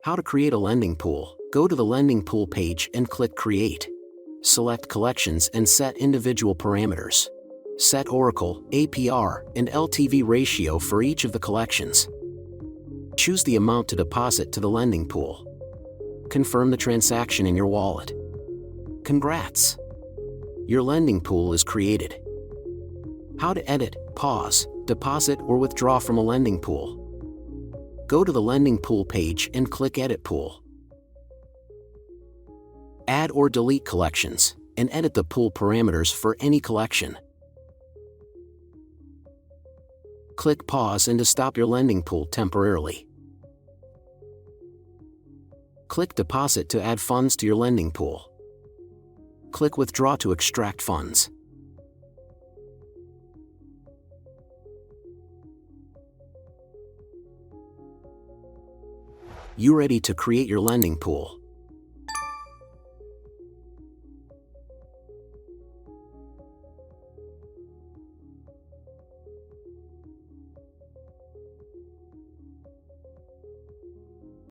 How to create a lending pool. Go to the lending pool page and click Create. Select Collections and set individual parameters. Set Oracle, APR, and LTV ratio for each of the collections. Choose the amount to deposit to the lending pool. Confirm the transaction in your wallet. Congrats! Your lending pool is created. How to edit, pause, deposit, or withdraw from a lending pool. Go to the lending pool page and click Edit Pool. Add or delete collections, and edit the pool parameters for any collection. Click Pause and to stop your lending pool temporarily. Click Deposit to add funds to your lending pool. Click Withdraw to extract funds. You're ready to create your lending pool.